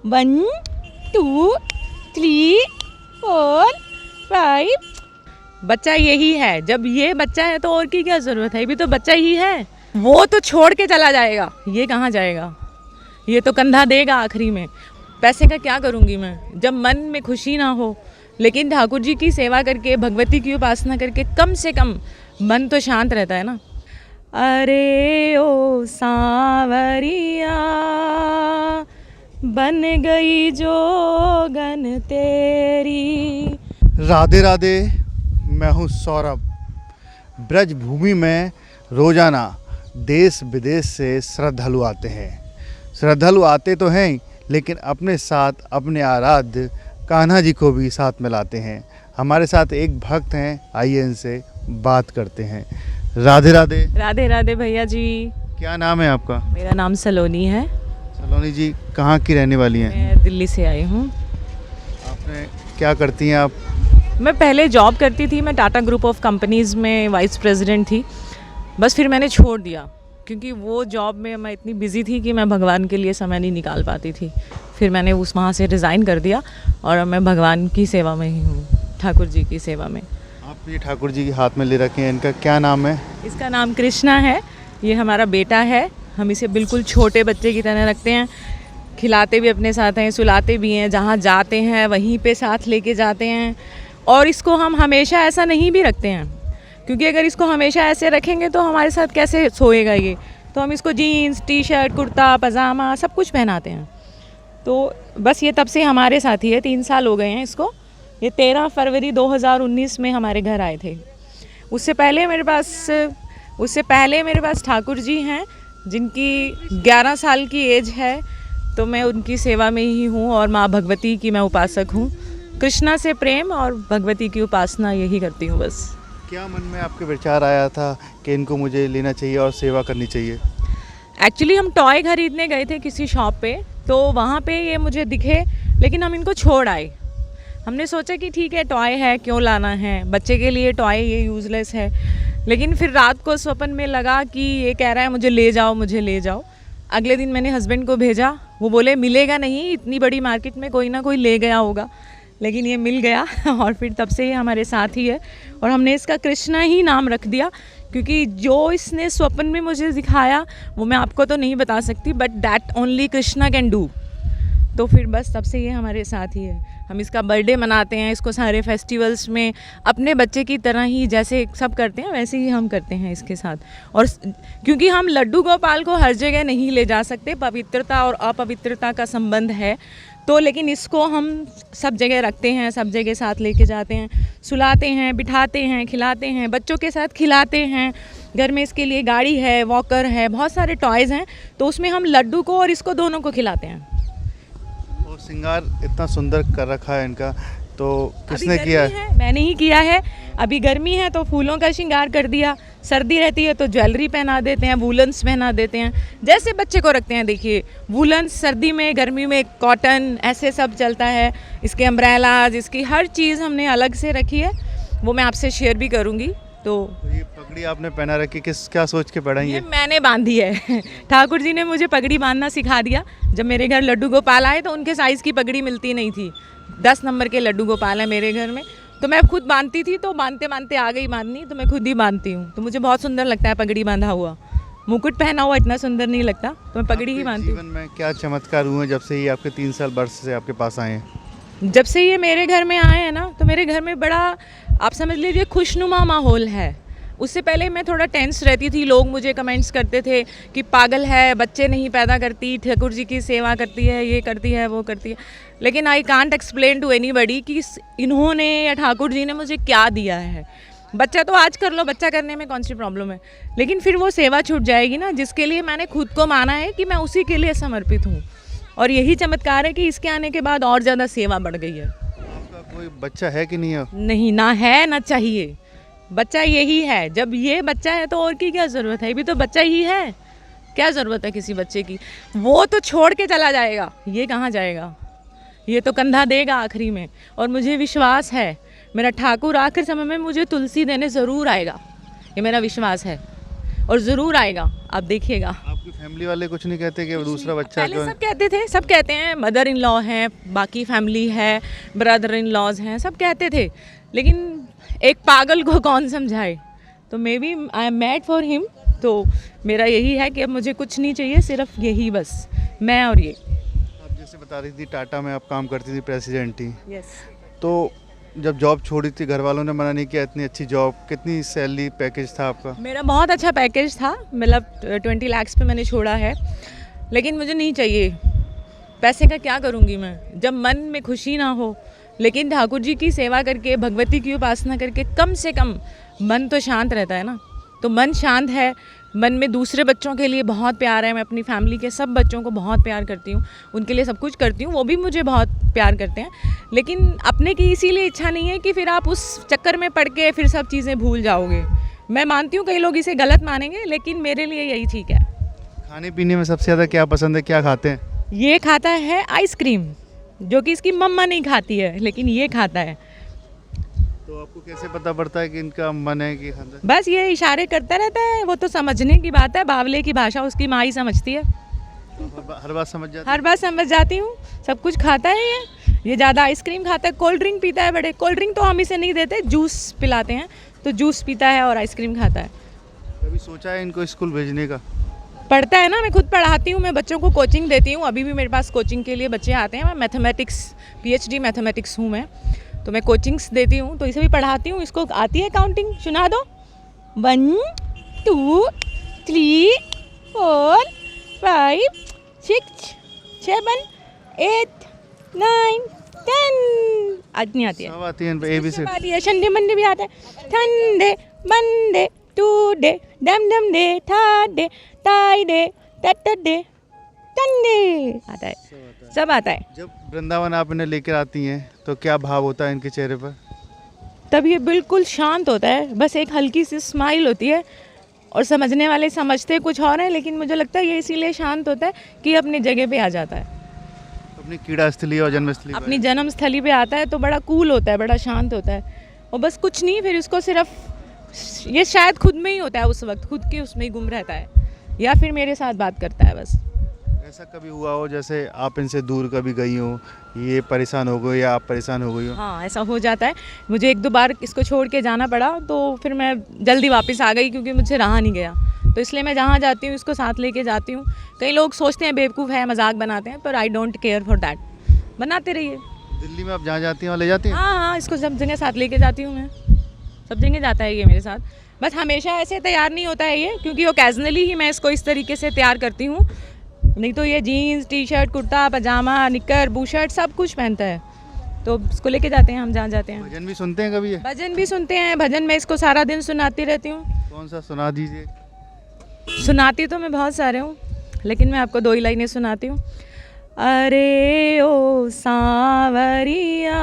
1 2 3 4 5। बच्चा यही है, जब ये बच्चा है तो और की क्या ज़रूरत है, ये भी तो बच्चा ही है। वो तो छोड़ के चला जाएगा, ये कहाँ जाएगा, ये तो कंधा देगा आखिरी में। पैसे का क्या करूँगी मैं जब मन में खुशी ना हो। लेकिन ठाकुर जी की सेवा करके, भगवती की उपासना करके कम से कम मन तो शांत रहता है ना। अरे ओ सांवरिया बन गई जोगन तेरी। राधे राधे, मैं हूँ सौरभ। ब्रज भूमि में रोजाना देश विदेश से श्रद्धालु आते हैं। श्रद्धालु आते तो हैं ही, लेकिन अपने साथ अपने आराध्य कान्हा जी को भी साथ में लाते हैं। हमारे साथ एक भक्त हैं, आइए इनसे बात करते हैं। राधे राधे। राधे राधे भैया जी। क्या नाम है आपका? मेरा नाम सलोनी है। सलोनी जी कहाँ की रहने वाली हैं? मैं दिल्ली से आई हूँ। आपने क्या करती हैं आप? मैं पहले जॉब करती थी, मैं टाटा ग्रुप ऑफ कंपनीज़ में वाइस प्रेसिडेंट थी। बस फिर मैंने छोड़ दिया क्योंकि वो जॉब में मैं इतनी बिज़ी थी कि मैं भगवान के लिए समय नहीं निकाल पाती थी। फिर मैंने वहाँ से रिज़ाइन कर दिया और अब मैं भगवान की सेवा में ही हूँ, ठाकुर जी की सेवा में। आप ये ठाकुर जी के हाथ में ले रखे हैं, इनका क्या नाम है? इसका नाम कृष्णा है। ये हमारा बेटा है। हम इसे बिल्कुल छोटे बच्चे की तरह रखते हैं, खिलाते भी अपने साथ हैं, सुलाते भी हैं, जहाँ जाते हैं वहीं पे साथ लेके जाते हैं। और इसको हम हमेशा ऐसा नहीं भी रखते हैं, क्योंकि अगर इसको हमेशा ऐसे रखेंगे तो हमारे साथ कैसे सोएगा ये। तो हम इसको जीन्स, टी शर्ट, कुर्ता, पजामा सब कुछ पहनाते हैं। तो बस ये तब से हमारे साथ ही है, 3 साल हो गए हैं इसको। ये 13 फरवरी 2019 में हमारे घर आए थे। उससे पहले मेरे पास ठाकुर जी हैं जिनकी 11 साल की एज है, तो मैं उनकी सेवा में ही हूँ और माँ भगवती की मैं उपासक हूँ। कृष्णा से प्रेम और भगवती की उपासना यही करती हूँ बस। क्या मन में आपके विचार आया था कि इनको मुझे लेना चाहिए और सेवा करनी चाहिए? एक्चुअली हम टॉय खरीदने गए थे किसी शॉप पे, तो वहाँ पे ये मुझे दिखे, लेकिन हम इनको छोड़ आए। हमने सोचा कि ठीक है, टॉय है, क्यों लाना है, बच्चे के लिए टॉय ये यूज़लेस है। लेकिन फिर रात को स्वप्न में लगा कि ये कह रहा है मुझे ले जाओ, मुझे ले जाओ। अगले दिन मैंने हस्बैंड को भेजा, वो बोले मिलेगा नहीं, इतनी बड़ी मार्केट में कोई ना कोई ले गया होगा। लेकिन ये मिल गया और फिर तब से ये हमारे साथ ही है। और हमने इसका कृष्णा ही नाम रख दिया, क्योंकि जो इसने स्वप्न में मुझे दिखाया वो मैं आपको तो नहीं बता सकती, but that only Krishna can do. तो फिर बस तब से ये हमारे साथ ही है। हम इसका बर्थडे मनाते हैं, इसको सारे फेस्टिवल्स में अपने बच्चे की तरह ही जैसे सब करते हैं वैसे ही हम करते हैं इसके साथ। और क्योंकि हम लड्डू गोपाल को हर जगह नहीं ले जा सकते, पवित्रता और अपवित्रता का संबंध है, तो लेकिन इसको हम सब जगह रखते हैं, सब जगह साथ लेके जाते हैं, सुलाते हैं, बिठाते हैं, खिलाते हैं, बच्चों के साथ खिलाते हैं। घर में इसके लिए गाड़ी है, वॉकर है, बहुत सारे टॉयज़ हैं, तो उसमें हम लड्डू को और इसको दोनों को खिलाते हैं। और श्रृंगार इतना सुंदर कर रखा है इनका, तो किसने किया है? मैंने ही किया है। अभी गर्मी है तो फूलों का श्रृंगार कर दिया, सर्दी रहती है तो ज्वेलरी पहना देते हैं, वूलन्स पहना देते हैं, जैसे बच्चे को रखते हैं। देखिए वूलन्स सर्दी में, गर्मी में कॉटन, ऐसे सब चलता है। इसके अम्ब्रेलाज, इसकी हर चीज़ हमने अलग से रखी है, वो मैं आपसे शेयर भी करूँगी। तो ये पगड़ी आपने पहना रखी, क्या सोच के पहनाई है? मैंने बांधी है ठाकुर जी ने मुझे पगड़ी बांधना सिखा दिया। जब मेरे घर लड्डू गोपाल आए तो उनके साइज़ की पगड़ी मिलती नहीं थी। 10 नंबर के लड्डू गोपाल है मेरे घर में, तो मैं खुद बांधती थी, तो बांधते बांधते आ गई बांधनी, तो मैं खुद ही बांधती हूँ। तो मुझे बहुत सुंदर लगता है पगड़ी बांधा हुआ। मुकुट पहना हुआ इतना सुंदर नहीं लगता, तो मैं पगड़ी ही बांधती हूँ। जीवन में क्या चमत्कार हुए जब से ये आपके 3 साल वर्ष से आपके पास आए हैं? जब से ये मेरे घर में आए हैं ना, तो मेरे घर में बड़ा, आप समझ लीजिए, खुशनुमा माहौल है। उससे पहले मैं थोड़ा टेंस रहती थी। लोग मुझे कमेंट्स करते थे कि पागल है, बच्चे नहीं पैदा करती, ठाकुर जी की सेवा करती है, ये करती है, वो करती है। लेकिन I can't explain to anybody कि इन्होंने या ठाकुर जी ने मुझे क्या दिया है। बच्चा तो आज कर लो, बच्चा करने में कौन सी प्रॉब्लम है, लेकिन फिर वो सेवा छूट जाएगी ना, जिसके लिए मैंने खुद को माना है कि मैं उसी के लिए समर्पित हूँ। और यही चमत्कार है कि इसके आने के बाद और ज़्यादा सेवा बढ़ गई है। आपका कोई बच्चा है कि नहीं है? नहीं, ना है ना चाहिए। बच्चा यही है, जब ये बच्चा है तो और की क्या ज़रूरत है, ये भी तो बच्चा ही है। क्या ज़रूरत है किसी बच्चे की, वो तो छोड़ के चला जाएगा, ये कहाँ जाएगा, ये तो कंधा देगा आखिरी में। और मुझे विश्वास है मेरा ठाकुर आखिर समय में मुझे तुलसी देने ज़रूर आएगा, ये मेरा विश्वास है। और ज़रूर आएगा, आप देखिएगा। आपकी फैमिली वाले कुछ नहीं कहते कि वो दूसरा बच्चा पहले क्यों? सब कहते थे, सब कहते हैं, मदर इन लॉ हैं, बाकी फैमिली है, ब्रदर इन लॉज हैं, सब कहते थे, लेकिन एक पागल को कौन समझाए। तो maybe I am mad for him. तो मेरा यही है कि अब मुझे कुछ नहीं चाहिए, सिर्फ यही बस, मैं और ये। आप जैसे बता रही थी टाटा में आप काम करती थी, प्रेसिडेंट थी, यस। तो जब जॉब छोड़ी थी घर वालों ने मना नहीं किया? इतनी अच्छी जॉब, कितनी सैलरी पैकेज था आपका? मेरा बहुत अच्छा पैकेज था, मतलब 20 लाख पे मैंने छोड़ा है, लेकिन मुझे नहीं चाहिए। पैसे का क्या करूँगी मैं जब मन में खुशी ना हो। लेकिन ठाकुर जी की सेवा करके, भगवती की उपासना करके कम से कम मन तो शांत रहता है ना। तो मन शांत है, मन में दूसरे बच्चों के लिए बहुत प्यार है। मैं अपनी फैमिली के सब बच्चों को बहुत प्यार करती हूँ, उनके लिए सब कुछ करती हूँ, वो भी मुझे बहुत प्यार करते हैं। लेकिन अपने की इसीलिए इच्छा नहीं है कि फिर आप उस चक्कर में पड़ के फिर सब चीज़ें भूल जाओगे। मैं मानती हूँ कई लोग इसे गलत मानेंगे, लेकिन मेरे लिए यही ठीक है। खाने पीने में सबसे ज़्यादा क्या पसंद है, क्या खाते हैं? ये खाता है आइसक्रीम, जो कि इसकी मम्मा नहीं खाती है, लेकिन ये खाता है। तो आपको कैसे पता पड़ता है कि इनका मन है कि खाना? बस ये इशारे करता रहता है, वो तो समझने की बात है। बावले की भाषा उसकी माँ ही समझती है। हर बात समझ जाते हर बात समझ जाती हूँ, सब कुछ खाता है ये ज़्यादा आइसक्रीम खाता है, कोल्ड ड्रिंक पीता है। बड़े कोल्ड ड्रिंक तो हम इसे नहीं देते, जूस पिलाते हैं, तो जूस पीता है और आइसक्रीम खाता है। कभी सोचा है इनको स्कूल भेजने का? पढ़ता है ना, मैं खुद पढ़ाती हूँ, मैं बच्चों को कोचिंग देती हूँ। अभी भी मेरे पास कोचिंग के लिए बच्चे आते हैं। मैं मैथमेटिक्स PhD मैथमेटिक्स हूँ मैं, तो मैं कोचिंग्स देती हूँ, तो इसे भी पढ़ाती हूँ। इसको आती है काउंटिंग, सुना दो। 1 2 3 4 5 6 7 8 9 10। आज नहीं आती है, सब आती है ABC? आती है, संडे मंडे भी आता है। ठंडे मंडे टूडे डम डम डे थाडे टाइडे टैटरडे संडे आता है, सब आता है। जब वृंदावन आप इन्हें लेकर आती हैं तो क्या भाव होता है इनके चेहरे पर? तब ये बिल्कुल शांत होता है, बस एक हल्की सी स्माइल होती है, और समझने वाले समझते कुछ और हैं, लेकिन मुझे लगता है ये इसीलिए शांत होता है कि अपनी जगह पे आ जाता है, अपनी क्रीड़ा स्थली और जन्मस्थली पर। अपनी जन्म स्थली पे आता है, तो बड़ा कूल होता है, बड़ा शांत होता है, और बस कुछ नहीं। फिर उसको सिर्फ ये शायद खुद में ही होता है, उस वक्त खुद के उसमें ही गुम रहता है, या फिर मेरे साथ बात करता है बस। ऐसा कभी हुआ हो जैसे आप इनसे दूर कभी गई हो, ये परेशान हो गए या आप परेशान हो गई हो? हाँ, ऐसा हो जाता है। मुझे 1-2 बार इसको छोड़ के जाना पड़ा, तो फिर मैं जल्दी वापस आ गई, क्योंकि मुझसे रहा नहीं गया। तो इसलिए मैं जहाँ जाती हूँ इसको साथ लेके जाती हूँ। कई लोग सोचते हैं बेवकूफ़ है, मजाक बनाते हैं, पर I don't care for that. बनाते रहिए। दिल्ली में आप जहाँ जाती हैं वहाँ ले जाती हैं? हाँ, इसको सब जगह साथ लेके जाती हूँ मैं, सब जगह जाता है ये मेरे साथ। बस हमेशा ऐसे तैयार नहीं होता है ये, क्योंकि ओकेजनली ही मैं इसको इस तरीके से तैयार करती हूँ, नहीं तो ये जीन्स टी-शर्ट कुर्ता पजामा निक्कर बूशर्ट सब कुछ पहनता है। तो इसको लेके जाते हैं हम जहाँ जाते हैं। भजन भी सुनते हैं कभी ये? भजन भी सुनते हैं, भजन मैं इसको सारा दिन सुनाती रहती हूँ। कौन सा सुना दीजिए। सुनाती तो मैं बहुत सारे हूँ, लेकिन मैं आपको 2 ही लाइनें सुनाती हूँ। अरे ओ सांवरिया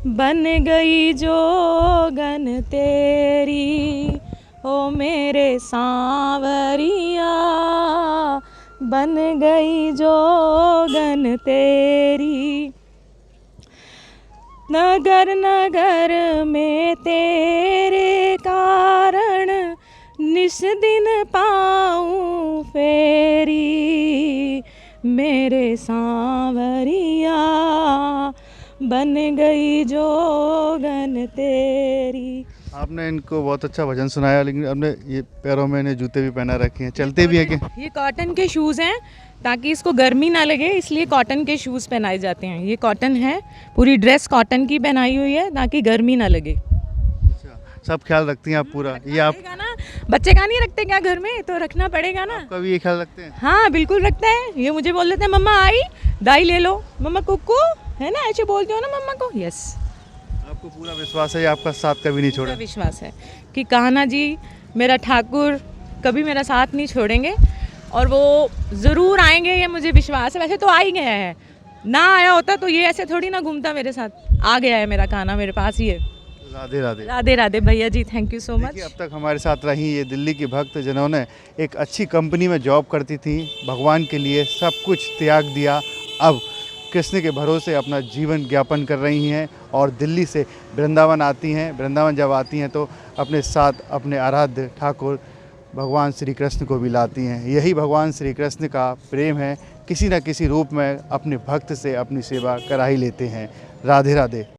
बन गई जोगन तेरी, ओ मेरे सांवरिया बन गई जोगन तेरी, नगर नगर में तेरे कारण निस दिन पाऊँ फेरी, मेरे सांवरिया बन गई जोगन तेरी। आपने इनको बहुत अच्छा भजन सुनाया, लेकिन आपने ये पैरों में इन्हें जूते भी पहना रखे हैं, चलते भी है कि? ये कॉटन के शूज़ हैं, ताकि इसको गर्मी ना लगे, इसलिए कॉटन के शूज़ पहनाए जाते हैं। ये कॉटन है, पूरी ड्रेस कॉटन की पहनाई हुई है, ताकि गर्मी ना लगे। अच्छा, सब ख्याल रखती हैं आप पूरा? ये आप ना, बच्चे का नहीं रखते क्या घर में, तो रखना पड़ेगा ना। कभी ये ख्याल रखते हैं? हाँ बिल्कुल रखता है। ये मुझे बोल देते हैं मम्मा आई दाई ले लो, मम्मा कुक्कू, है ना, ऐसे बोलते हो ना मम्मा को। यस, आपको पूरा विश्वास है ये आपका साथ कभी नहीं छोड़ा? पूरा विश्वास है कि कान्हा जी मेरा ठाकुर कभी मेरा साथ नहीं छोड़ेंगे, और वो ज़रूर आएंगे, ये मुझे विश्वास है। वैसे तो आ ही गया है, ना आया होता तो ये ऐसे थोड़ी ना घूमता मेरे साथ। आ गया है मेरा कान्हा, मेरे पास ही है। राधे राधे। राधे राधे भैया जी, थैंक यू सो मच। देखिए, अब तक हमारे साथ रही ये दिल्ली की भक्त, जिन्होंने एक अच्छी कंपनी में जॉब करती थी, भगवान के लिए सब कुछ त्याग दिया, अब कृष्ण के भरोसे अपना जीवन यापन कर रही हैं, और दिल्ली से वृंदावन आती हैं। वृंदावन जब आती हैं तो अपने साथ अपने आराध्य ठाकुर भगवान श्री कृष्ण को भी लाती हैं। यही भगवान श्री कृष्ण का प्रेम है, किसी न किसी रूप में अपने भक्त से अपनी सेवा करा ही लेते हैं। राधे राधे।